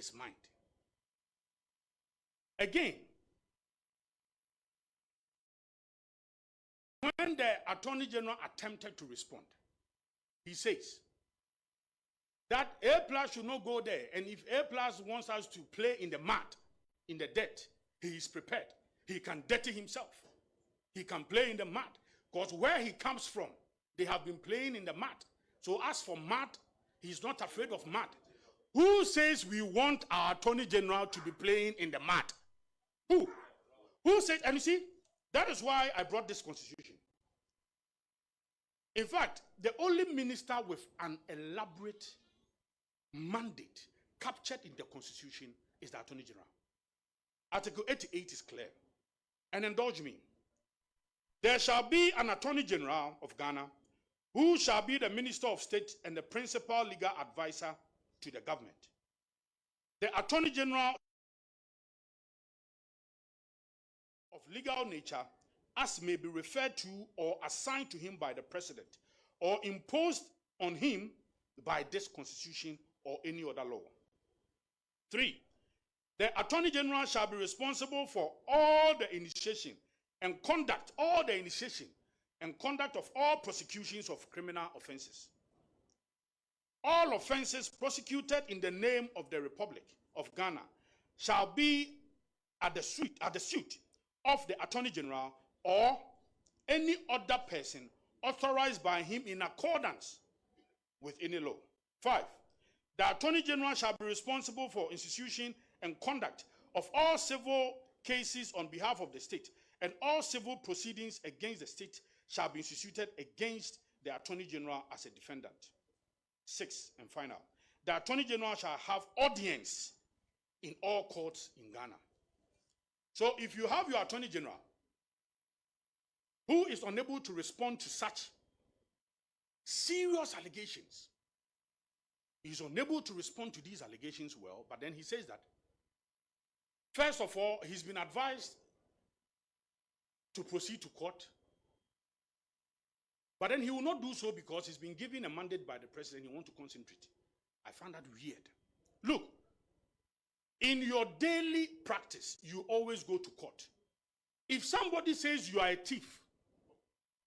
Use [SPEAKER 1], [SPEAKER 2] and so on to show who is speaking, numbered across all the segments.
[SPEAKER 1] his mind. Again, when the Attorney General attempted to respond, he says that A+ should not go there, and if A+ wants us to play in the mud, in the dirt, he is prepared. He can dirty himself. He can play in the mud, because where he comes from, they have been playing in the mud. So as for mud, he's not afraid of mud. Who says we want our Attorney General to be playing in the mud? Who? Who said? And you see, that is why I brought this constitution. In fact, the only minister with an elaborate mandate captured in the constitution is the Attorney General. Article 88 is clear. And indulge me. There shall be an Attorney General of Ghana who shall be the Minister of State and the principal legal advisor to the government. The Attorney General of legal nature, as may be referred to or assigned to him by the President, or imposed on him by this Constitution or any other law. 3. The Attorney General shall be responsible for all the initiation and conduct, of all prosecutions of criminal offenses. All offenses prosecuted in the name of the Republic of Ghana shall be at the suit of the Attorney General or any other person authorized by him in accordance with any law. 5. The Attorney General shall be responsible for institution and conduct of all civil cases on behalf of the state, and all civil proceedings against the state shall be instituted against the Attorney General as a defendant. 6 and final. The Attorney General shall have audience in all courts in Ghana. So if you have your Attorney General who is unable to respond to such serious allegations, he is unable to respond to these allegations well, but then he says that, first of all, he's been advised to proceed to court, but then he will not do so because he's been given a mandate by the president. He wants to concentrate. I found that weird. Look, in your daily practice, you always go to court. If somebody says you are a thief,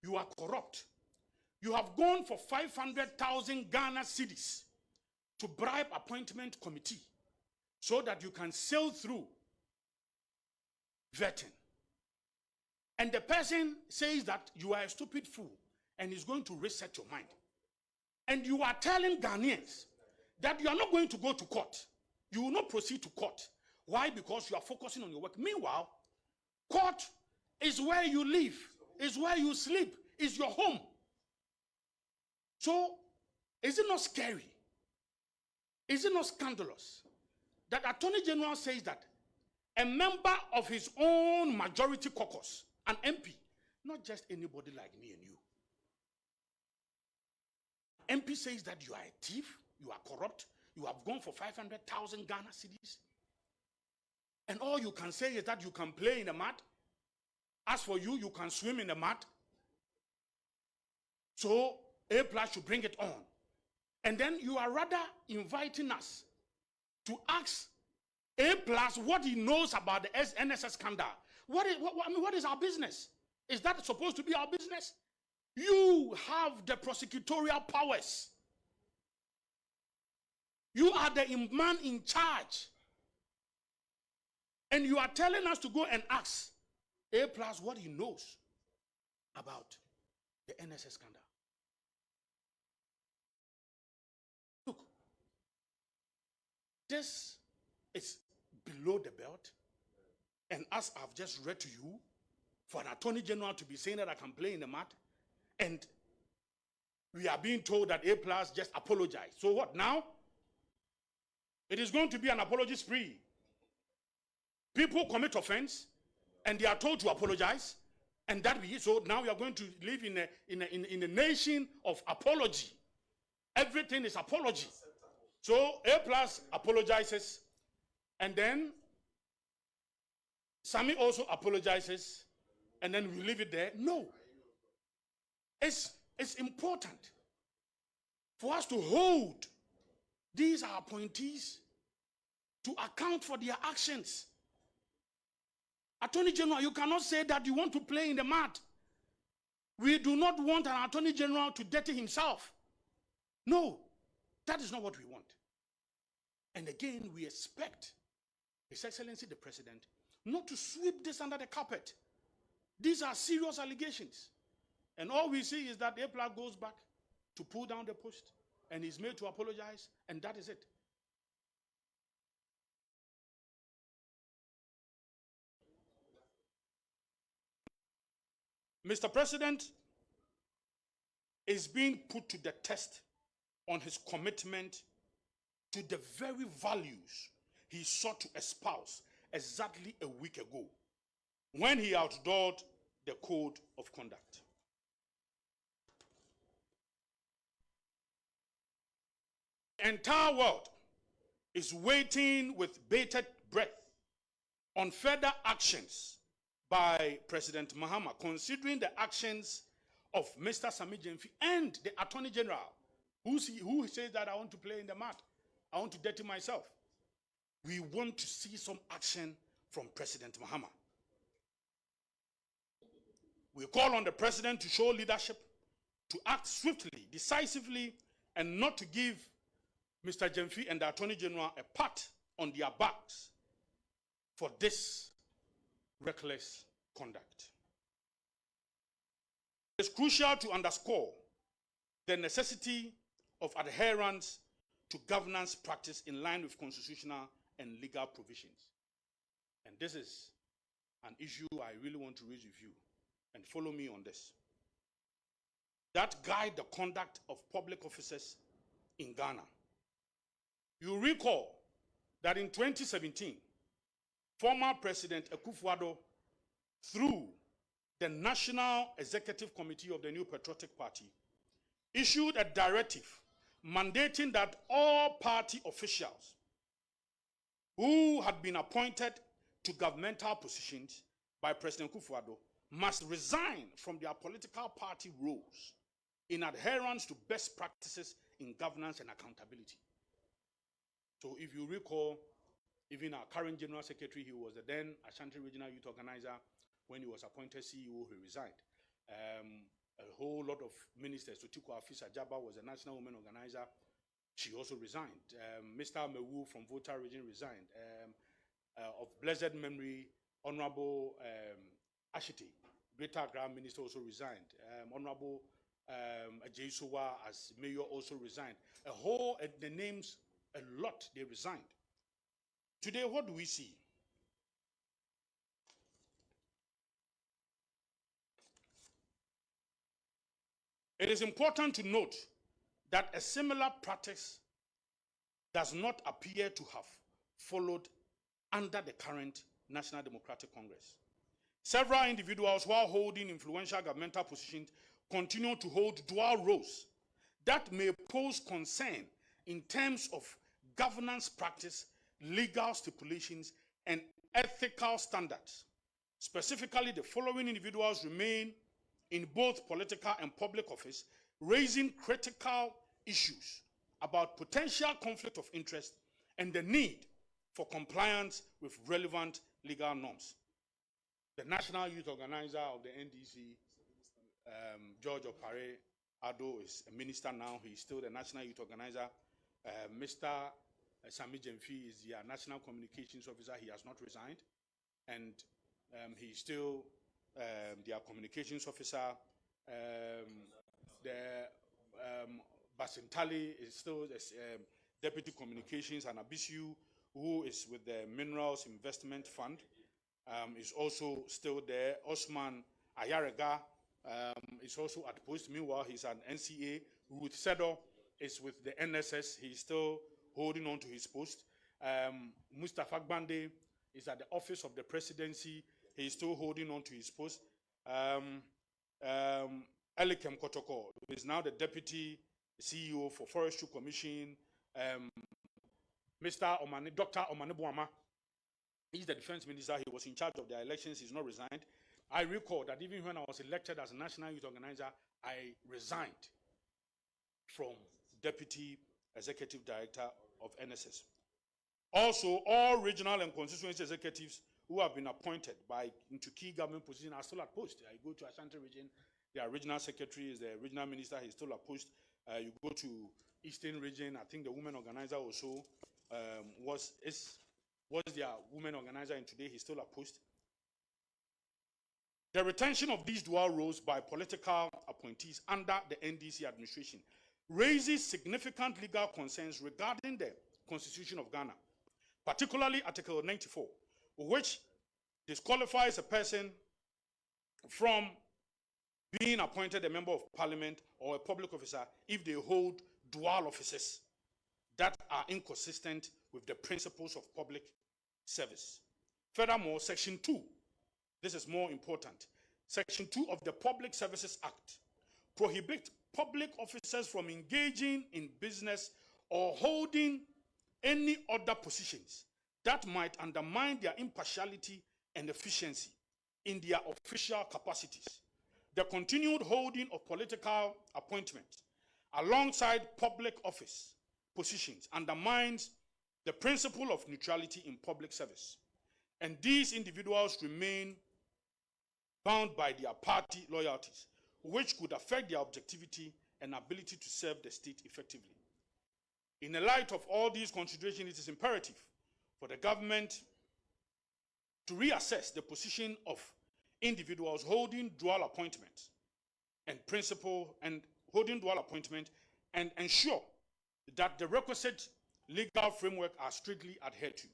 [SPEAKER 1] you are corrupt, you have gone for 500,000 Ghana cedis to bribe appointment committee so that you can sail through vetting, and the person says that you are a stupid fool and is going to reset your mind, and you are telling Ghanaians that you are not going to go to court, you will not proceed to court. Why? Because you are focusing on your work. Meanwhile, court is where you live, is where you sleep, is your home. So, is it not scary? Is it not scandalous that Attorney General says that a member of his own majority caucus, an MP, not just anybody like me and you, MP says that you are a thief, you are corrupt, you have gone for 500,000 Ghana cedis, and all you can say is that you can play in the mud. As for you, you can swim in the mud. So A+ should bring it on. And then you are rather inviting us to ask A+ what he knows about the NSS scandal. What is our business? Is that supposed to be our business? You have the prosecutorial powers. You are the man in charge. And you are telling us to go and ask A+ what he knows about the NSS scandal. Look, this is below the belt. And as I've just read to you, for an Attorney General to be saying that I can play in the mud, and we are being told that A+ just apologized. So what now? It is going to be an apology spree. People commit offense, and they are told to apologize, and that be it. So now we are going to live in a nation of apology. Everything is apology. So A+ apologizes, and then Sammy also apologizes, and then we leave it there. No. It's important for us to hold these are appointees to account for their actions. Attorney General, you cannot say that you want to play in the mud. We do not want an Attorney General to dirty himself. No, that is not what we want. And again, we expect His Excellency the President not to sweep this under the carpet. These are serious allegations. And all we see is that Epla goes back to pull down the post and is made to apologize, and that is it. Mr. President is being put to the test on his commitment to the very values he sought to espouse exactly a week ago when he outdoored the code of conduct. The entire world is waiting with bated breath on further actions by President Mahama, considering the actions of Mr. Sammy Gyamfi and the Attorney General, who says that I want to play in the mud, I want to dirty myself. We want to see some action from President Mahama. We call on the President to show leadership, to act swiftly, decisively, and not to give Mr. Gyamfi and the Attorney General a pat on their backs for this reckless conduct. It's crucial to underscore the necessity of adherence to governance practice in line with constitutional and legal provisions. And this is an issue I really want to raise with you, and follow me on this. That guide the conduct of public officers in Ghana. You recall that in 2017, former President Akufo-Addo, through the National Executive Committee of the New Patriotic Party, issued a directive mandating that all party officials who had been appointed to governmental positions by President Akufo-Addo must resign from their political party roles in adherence to best practices in governance and accountability. So if you recall, even our current General Secretary, he was the then Ashanti Regional Youth Organizer. When he was appointed CEO, he resigned. A whole lot of ministers, Tutuko Afisa Jaba was a National Women Organizer. She also resigned. Mr. Mewu from Volta Region resigned. Of blessed memory, Honorable Ashiti, Greater Accra Minister, also resigned. Honorable Ajaysowa as Mayor also resigned. The names, a lot, they resigned. Today, what do we see? It is important to note that a similar practice does not appear to have followed under the current National Democratic Congress. Several individuals, while holding influential governmental positions, continue to hold dual roles that may pose concern in terms of governance practice, legal stipulations, and ethical standards. Specifically, the following individuals remain in both political and public office, raising critical issues about potential conflict of interest and the need for compliance with relevant legal norms. The National Youth Organizer of the NDC, George Opare Addo, is a minister now. He's still the National Youth Organizer. Mr. Sammy Gyamfi is the National Communications Officer. He has not resigned. And he's still their communications officer. Basintali is still the Deputy Communications, and Abisu, who is with the Minerals Investment Fund, is also still there. Osman Ayarega is also at post. Meanwhile, he's an NCA. Ruth Sedo is with the NSS. He's still holding on to his post. Mustafa Gbande is at the Office of the Presidency. He's still holding on to his post. Elikem Kotoko is now the Deputy CEO for Forestry Commission. Dr. Omane Boama, he's the Defense Minister. He was in charge of the elections. He's not resigned. I recall that even when I was elected as a National Youth Organizer, I resigned from Deputy Executive Director of NSS. Also, all regional and constituency executives who have been appointed into key government positions are still at post. You go to Ashanti region, their regional secretary is the regional minister, he's still at post. You go to Eastern region, I think the women organizer also was their women organizer, and today he's still at post. The retention of these dual roles by political appointees under the NDC administration raises significant legal concerns regarding the Constitution of Ghana, particularly Article 94, which disqualifies a person from being appointed a member of parliament or a public officer if they hold dual offices that are inconsistent with the principles of public service. Furthermore, Section 2, this is more important, Section 2 of the Public Services Act prohibits public officers from engaging in business or holding any other positions that might undermine their impartiality and efficiency in their official capacities. The continued holding of political appointments alongside public office positions undermines the principle of neutrality in public service, and these individuals remain bound by their party loyalties, which could affect their objectivity and ability to serve the state effectively. In the light of all these considerations, it is imperative for the government to reassess the position of individuals holding dual appointments and ensure that the requisite legal framework are strictly adhered to.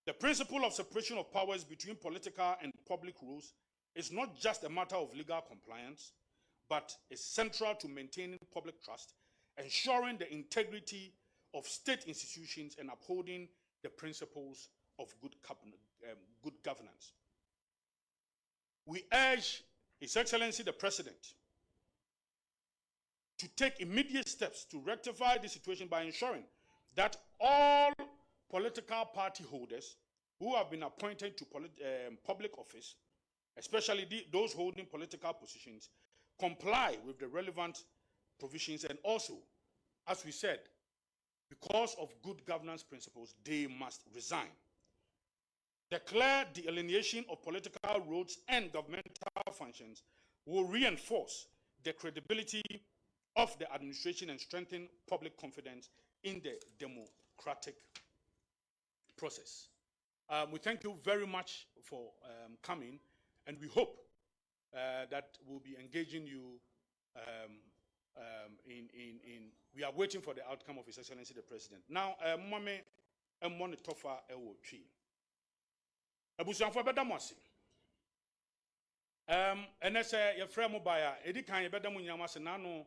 [SPEAKER 1] The principle of separation of powers between political and public roles is not just a matter of legal compliance, but is central to maintaining public trust, ensuring the integrity of state institutions, and upholding the principles of good governance. We urge His Excellency the President to take immediate steps to rectify the situation by ensuring that all political party holders who have been appointed to public office, especially those holding political positions, comply with the relevant provisions, and also, as we said, because of good governance principles, they must resign. The clear delineation of political roles and governmental functions will reinforce the credibility of the administration and strengthen public confidence in the democratic process. We thank you very much for coming, and we hope that we'll be engaging you we are waiting for the outcome of His Excellency the President. Now, Mame Mmone Tofa Ewo Twi. Abusuanfo beda mo ase. Ene se ye frɛ mo ba ya, edi kan ye beda mo nyam ase na no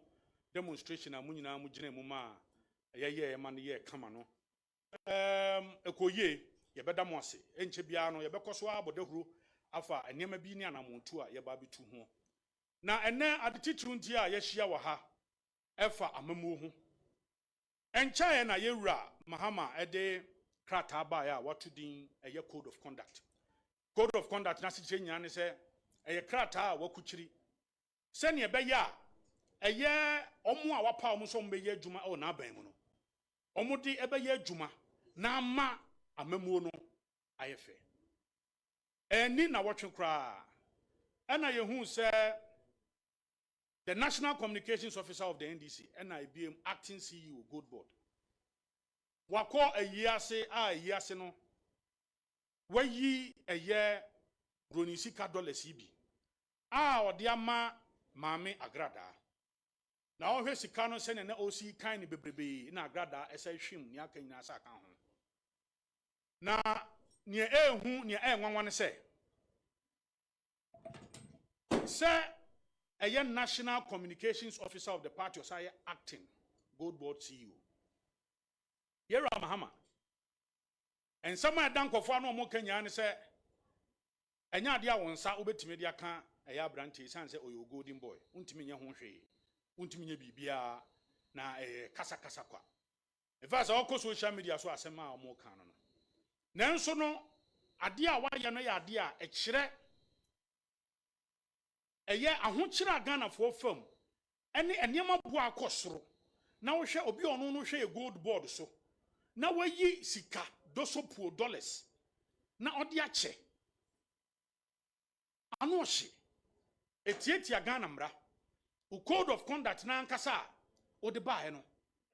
[SPEAKER 1] demonstration a mo nyina mo gina mu ma ye ma ne ye kama no. Ekoye ye beda mo ase. Enche bia no ye bekoso abodahuru afa enema bi ni anamontu a ye ba bitu ho. Na ene adetitru nti a ye hia wa ha efa amamu ho. Encha na yewura Mahama ede krata ba ya watu din eye code of conduct. Code of conduct na siche nya ne se eye krata wakuchiri. Se ne ebe ya eye omo a wapa omo so mbe ye adwuma o na aban mu no. Omo di ebe ye adwuma na ama amamu no ayefe. Eni na wotwe kra. Ena ye hu se the National Communications Officer of the NDC, NIBM, acting CEO, Good Board. Wako a year say no. Where ye a year Bronisika dollars CB. Or dear Mame Agradaa. Now, here's the canon send an OC kind of baby in Agradaa as I shim, Yaka in Asaka. Now, near one say. Sir, a young National Communications Officer of the party was acting Good Board CEO. Yera Mahama. And somewhere down Kofano mo Kenya and say, Enya dia wonsa ubetimedia kan eya branche san say oyo golden boy. Untimi nya ho hwe. Untimi nya bibia na kasa kwa. In fact, all social media so asema a mo kan no. Nanso no ade a wayɛ no yɛ ade a ɛkyerɛ ɛyɛ ahokyerɛ Ghana for fam ɛne nneɛma bo akɔ soro na wo hwɛ obi ɔno no hwɛ gold board so na wayi sika dosopuo dollars na odi ache ano hye etietia Ghana mra u code of conduct na ankasa odi baahe no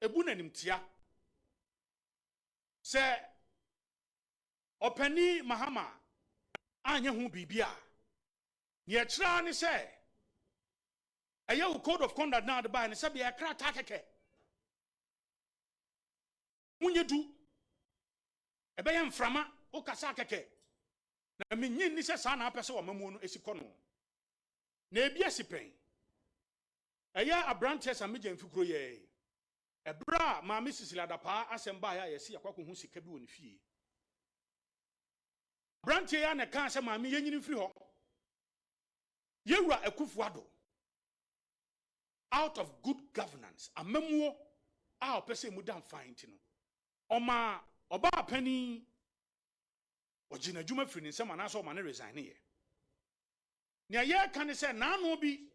[SPEAKER 1] ebu nanimtia se opani mahama anya hu bibia ye kira ni se eye u code of conduct na odi baahe ne se bia kra ta keke munyedu ebeye mframa o kasa keke na menyin ni se sa na apese wo mamu no esikono na ebia sipen aya abrante Sammy Gyamfi kuro ye ebra ma Mrs Ladapa asemba ya yesi akwako hu sika bi woni fie abrante ya na kan se ma me yenyini firi ho yewura akufuado out of good governance amamuo a opese mu dan fine ti no oma oba pani ojina djuma firi nsem anaso ma na resign ye ne ye kan se na no bi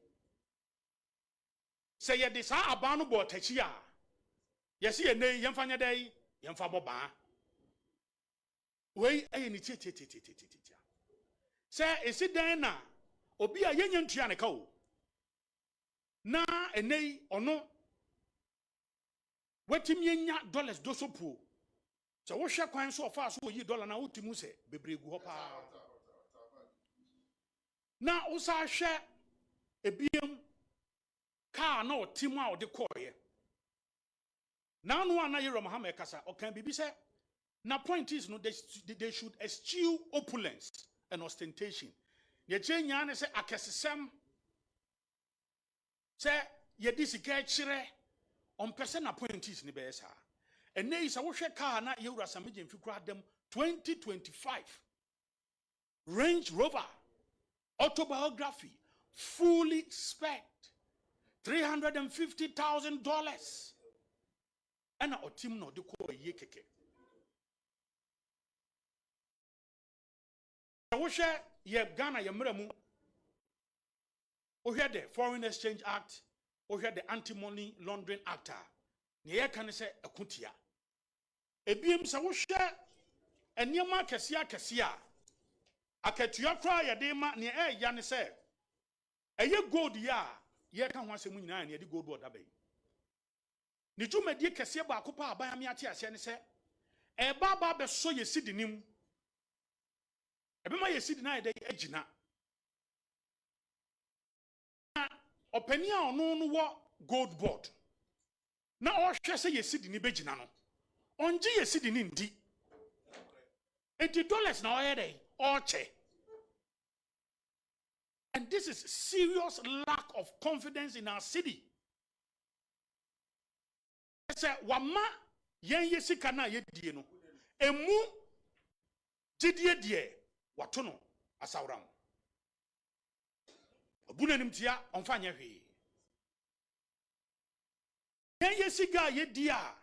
[SPEAKER 1] se ye de sa aba no bo tachi a ye se ye nei yemfa nya dai yemfa boba wei aye ni tie se esi dan na obi a yenya ntua ne ka o na enei ono wetim yenya dollars dosopuo so wo hwe kwan so ofa so yi dollar na wotimu se bebregu ho pa na usa hwe ebiem ka na otimu a ode koye na no ana yero Muhammad kasa okan bibi se na point is no they should eschew opulence and ostentation ye chenya ne se akesesem se ye disika kire on person na point is ni be sa ene isa wo hwe car na yewura Sammy Gyamfi kura dem 2025 Range Rover autobiography fully spec $350,000 and a team no de ko ye keke wo hwe ye Ghana ye mramu wo hwe the Foreign Exchange Act wo hwe the Anti-Money Laundering Act ne ye kan se akutia ebiem se wo hwe eniema kese a akatua kra ye de ma ne ya ne se eye gold ya ye ka ho asem nyina ne ye de gold board abai ne dwumadi kese ba akopa aban ame ate ase ne se e baba be so ye sidinim ebe ma ye sidina ye de agina opani a ono no wo gold board na o hwe se ye sidini begina no onje ye sidini ndi $80 na o ye dey o che. And this is serious lack of confidence in our city. Say wama yen ye sika na ye die no emu gidie die wato no asawram obunanim tia onfa nya hwe yen ye sika ye die a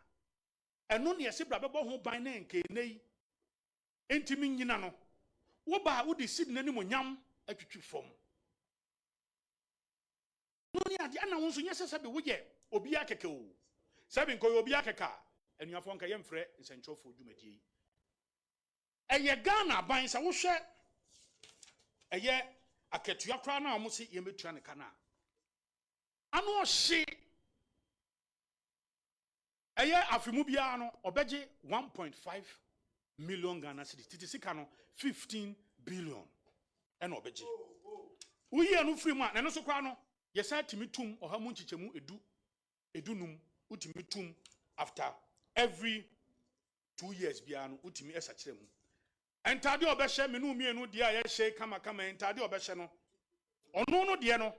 [SPEAKER 1] eno ne yesi bra bebo ho ban na nke nei entimi nyina no wo ba wo de sid nanim onyam atwitwi fom no ni ade ana won so nyese sabe wo ye obi akeke o sabe nko obi akeka enuafo nka yemfrɛ nsenchofo dwumadie eye Ghana ban sa wo hwɛ eye aketua kra na amo se yemetua ne kana ano hye eye afimu bia no obeje 1.5 million Ghana cedis titi sika no 15 billion ena obeje uyi anu free ma na no so kra no yesa timitum ohamu nchichemu edunum utimitum after every 2 years bia no utimi esa kiremu entade obehye menu mienu de a ye hye kama entade obehye no ono no de no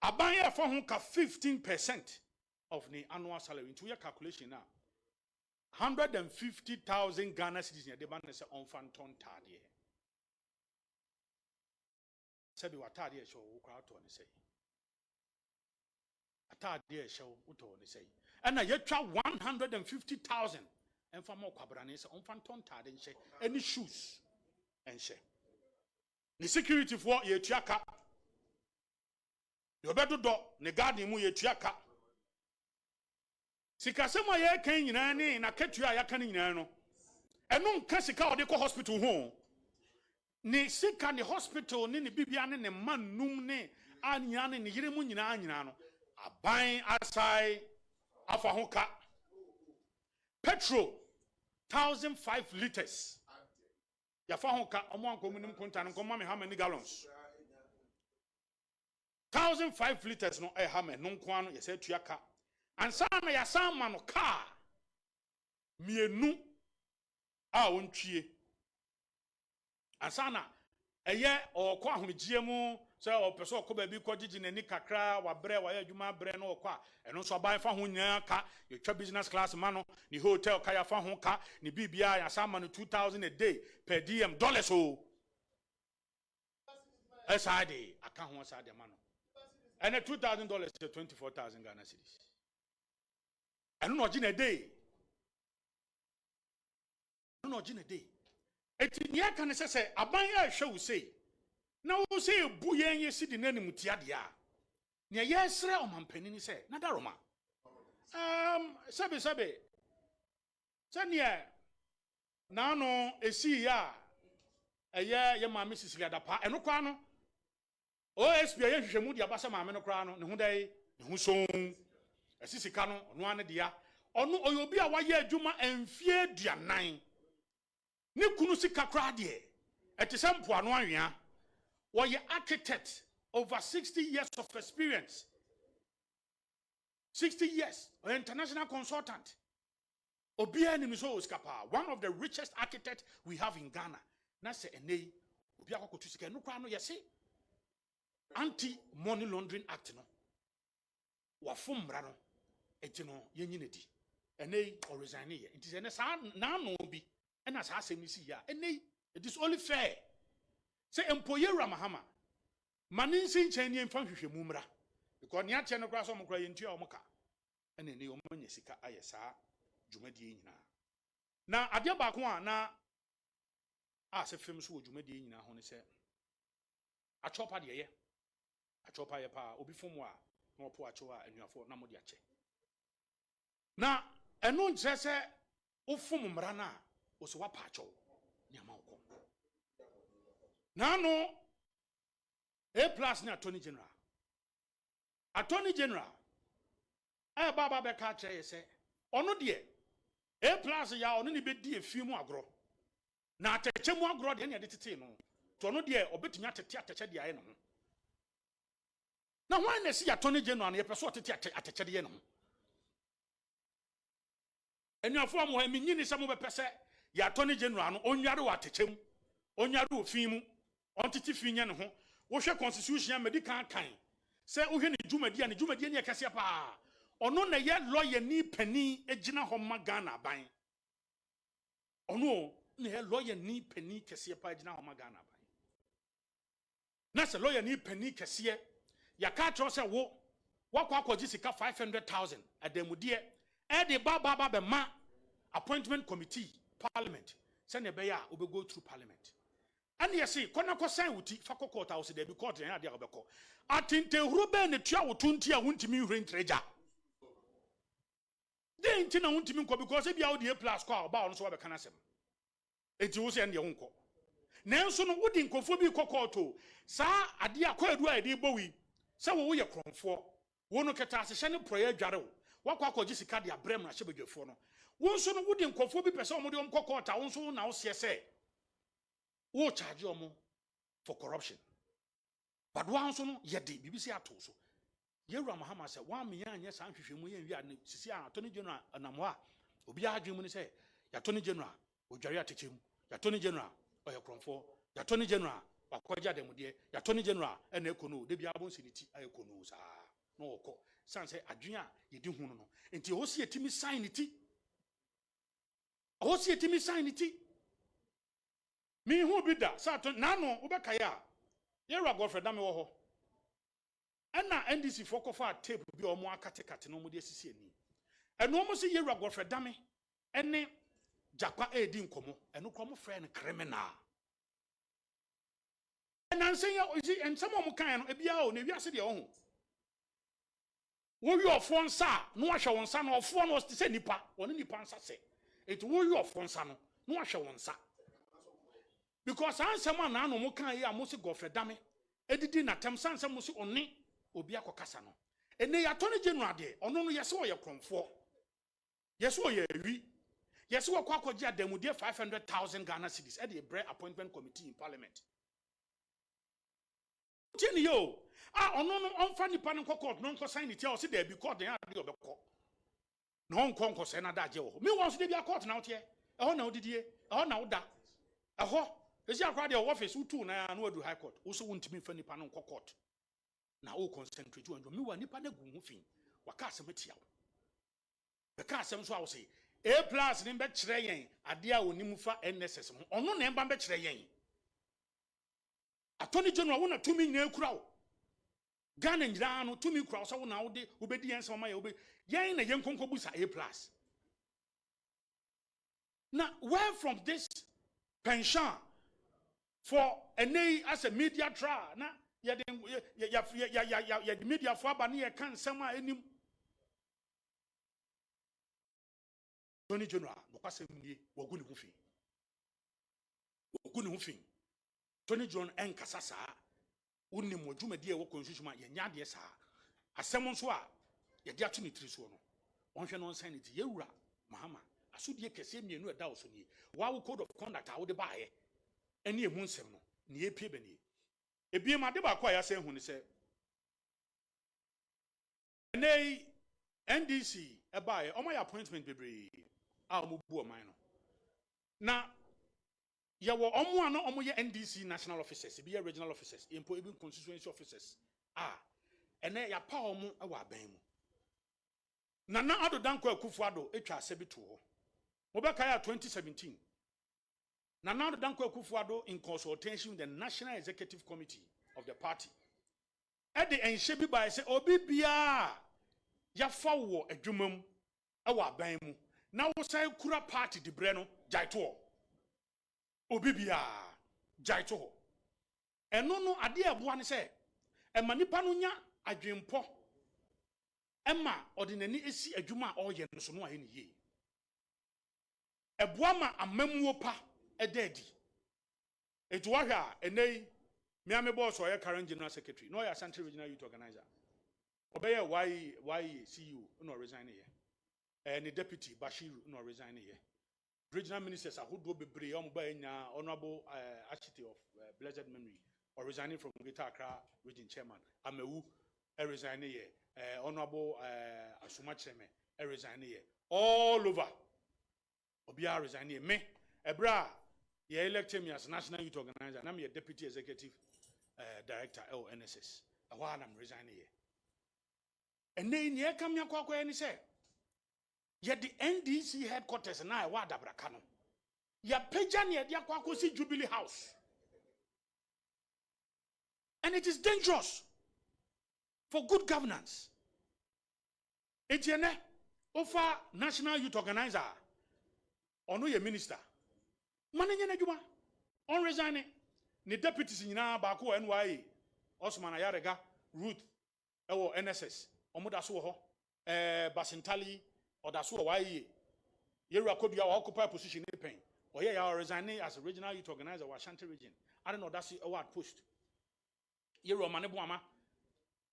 [SPEAKER 1] aban ye fo ho ka 15% of the annual salary into your calculation now 150,000 Ghana cedis ne de ban se on fanton tade sabi watade ye show wo kwa to ne say atade ye show uto ne say and na yetwa 150,000 and for more kwabrane se on fanton tade nche any shoes enche ni security for ye tuaka yo bedodo ne garden mu ye tuaka Sikasema ye kan nyina ne na ketua ya kan nyina no. Eno nka sika ode ko hospital ho. Ni sika ni hospital ni bibia ne manum ne anya ne yire mu nyina no. Aban asai afa ho ka. Petrol 1,005 liters. Ya fa ho ka omo anko munim konta no komma me how many gallons? 1,005 liters no ha me no nko ano ye say tua ka. Ansa na ya san ma no car mienu a wontwie. Ansa na eye okọ ahunjie mu se opeso okọ ba bi ko gigi nani kakra wa bre wa adwuma bre no okọ a eno so ban fa ho nya ka ye twa business class ma no ni hotel ka ya fa ho ka ni bibia ya san ma no 2,000 a day per diem dollars o asade aka ho asade ma no and $2,000 to 24,000 Ghana cedis. And no gina day. No gina day. Eti nya kan say aban ya hwe say. Na wo say bu yen ye sidi na nim tia dia. Ne ye sre o mampani ni say na daroma. Sabe. Sania na no esi ya eye ye ma Mrs. Gadapa eno kwa no. OSP ye hwehwemu dia ba se ma me no kwa no ne hu dai ne hu so. Asisika no ono ane dia ono oyobi a waye adwuma emfie aduanan ne kunu sika kra de etisempo ano anwea woye architect over 60 years of experience 60 years an international consultant obi ani mi so oskapa one of the richest architects we have in Ghana na se enei obi akokotu sika no kra no yesi anti money laundering act no wafum mra no etino yenyine di enei or resign here it is ene sa na no bi ena sa asemi si ya enei it is only fair say empoye ramahama maninsi nchen ni emfa hwehwemu mra because ne ache no kra so mo kra yentua o moka ena enei o manya sika ayesa dwumadie nyina na ade ba ko a na se film so dwumadie nyina ho ne se achopa de ye achopa ye pa obi fomu a no po acho a anuafo na mo de ache na eno nche se ofum mra na o so wapa acho nyama okọ na no A+ na attorney general baba be ka che se ono de A+ ya ono ni be di efimu agro na ateche mu agro de na de tete no to ono de obetumi atete ateche de aye no na why na si attorney general na ye peso tete ateche de ye no enuafo am ho menyini se mo be pese ya attorney general no onware wa atechem onware ofin mu ontiti finya ne ho wo hwe constitution medical kan se wo hwe ne dwumadi ne kase pa ono na ye lawyer ni pani egina ho ma Ghana ban ono na ye lawyer ni pani kase pa egina ho ma Ghana ban na se lawyer ni pani kase ya ka tro se wo wakwa akwaji sika 500,000 adamudie de baba be ma appointment committee parliament se ne be ya obe go through parliament and yes kona ko sign wuti fa court house there be court ya de obeko atinte hurube ne tua wotunti a wuntimi hwere treasure de nti na wuntimi nko because bia wo de A+ ko ba ono so be kana sem enti wo se ne wonko nanso no wodi nkofo bi kokoto sa ade akwadu a de bowi se wo ye kromfo wo no keta asehye ne proye adware wo wakwa akwaji sika de abrem na hyebedwefo no wo nso no wodi nkofo bi pese omode omkokota wo nso na wo se se wo charge omo for corruption but wo nso no ye de bibisi ato so yewura Muhammad se wa me anya san hwehwemu ye wi ane sisi a atoni general anamo a obi adwemu ne se ya atoni general odware atechem ya atoni general oye kromfo ya atoni general wakwaja demude ya atoni general ena ekono de bia bonsiniti ayekono sa no okọ sanse adwen a yedi hu no enti ho se yetimi sign niti ho se yetimi sign niti mi hu bi da sa to na no wo beka ya yewura Godfrey Dame wo ho ana NDC fokofa tape bi omo akatekate no mo de asisi ani eno mo se yewura Godfrey Dame ene japa edi nkomo eno kromo friend criminal nanse ya oji ensamo mo kan no ebia o na wiase de ho wo your phone sa no ahwe won sa no phone was to say nipa won nipa nsa se it wo your phone sa no no ahwe won sa because ansema na no mo kan yi amosi gofredame edidi na tem sanse mo si oni obi akokasa no ene ya toni general de ono no yese wo ye kromfo yese wo ye wi yese wo kwa akogye adamude 500,000 Ghana cedis e de bre appointment committee in parliament tini yo ono no onfa nipa no court no nko sign it ya o se da bi court den ade obekọ na onko nko se na da je wo me won so de bi court na ote e ho na odidie e ho na oda e ho esi akwa de office utu na na adu high court wo so wontimi fa nipa no nko court na o concentrate on me wa nipa na gu hu fin waka asem tia wo be ka asem so a wo se A+ ni be kire yen ade a onimu fa NSS ho ono na emba be kire yen Attorney General wona tumi nyina ekura wo Ghana nyira no tumi kura so wona wo de obedi yen sama ya obe yen na yen konko busa A+. Now where from this pension for any as a media trial na ya media for aba na ye kan sama enim Attorney General no kwasem nie wogu ne hu fi Attorney General enkasa saa wonni mo dwumadi e wo constitution ye nyade saa asem nso a ye de ato ne tiri so no wonhwe no nsan ne ti yewura mahama asodie kese mienu eda wo so nie wa code of conduct a wo de baaye ene emu nsem no ne ye pie bani ebiem ade ba kwa ya se hu ne se ene NDC e baaye o ma ya appointment bebre a mo bu o man no na yawo omo ano omo ye NDC national officers be regional officers impo even constituency officers ene ya pa omo e wa ban mu na ado danko Akufo-Addo etwa asebi to ho mo be kai 2017 na ado danko Akufo-Addo in consultation with the National Executive Committee of the party e de enhye bi ba say obi bia ya fa wo adwumam e wa ban mu na wo sai kura party de bre no jai to Obibia jaito ho eno no ade eboa ne se ema nipa no nya adwempo ema odinani esi adwuma a oye no so no aye ne ye eboa ma amamuo pa edadi etuwa hwa enei miame boss oye current general secretary no ya Central Regional Youth Organizer obeye why CEO no resign here the deputy Bashiru no resign here regional ministers ahodo bebre omba enya honorable architect of blessed memory or resigning from Greater Accra region chairman Amewu resigning here honorable Asuma Cheme resigning here all over obia resigning me ebra ye elected me as national youth organizer and I'm your deputy executive director NSS while I'm resigning here and then ye come ya kwakwa any say yet the NDC headquarters na e wa dabraka no ya peja ne de akwa si Jubilee House and it is dangerous for good governance etiene ofa national youth organizer ono ye minister manenye na djuma on resign ne deputies nyina ba ko NYA Osman Ayarega Ruth ewo NSS omoda so ho Basintali odaso why Yeru Kodua occupy position in pen or ya resigning as a regional youth organizer of Ashanti region I don't know that's the award post Yeru Manebuama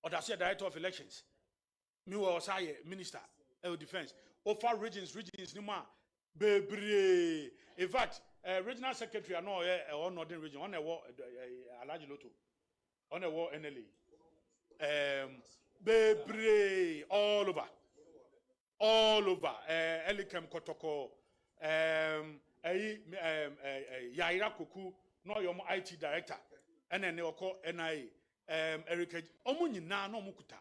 [SPEAKER 1] or that's the director of elections me was minister of defense over regions nima bebre in fact regional secretary no or northern region on a war Alaji Loto on a war NLA bebre all over Elikem Kotoko Yaira Koku no your IT director and then oko NIA Eric Omunyina no mukuta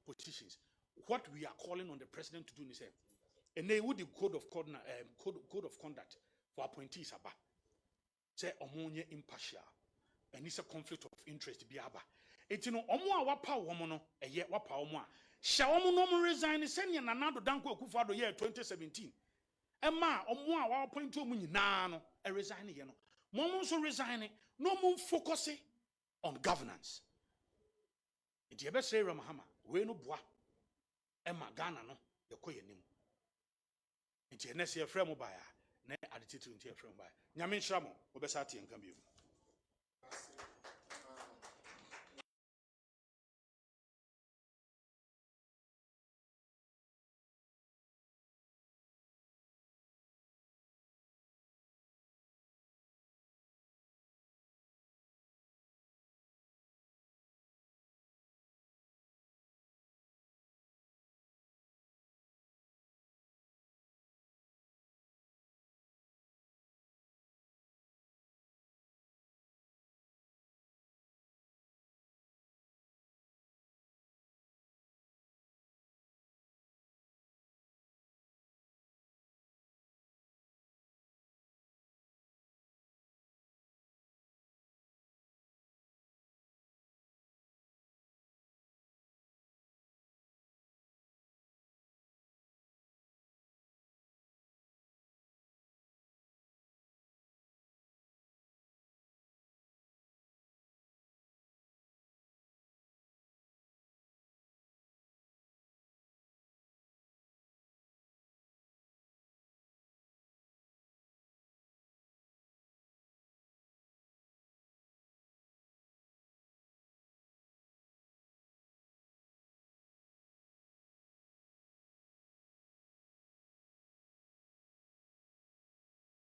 [SPEAKER 1] positions what we are calling on the president to do is and they would the code of conduct for appointees aba say omunye impartial and it's a conflict of interest biaba etino omo a wapa wo no eye wapa omo a sha omo no resign senya nanado danko Akufo-Addo year 2017 ema omo a wa appoint omo nyina no e resign ye no mo so resign no mo focus on governance enti e be say Ramahama we no boa Emma Ghana no yɛkɔ yɛnim nti ɛnɛ sɛ yɛfrɛ mo baa na ade titiri nti yɛfrɛ mo baa nyame nhyira mo wobɛsa ate yɛnka bio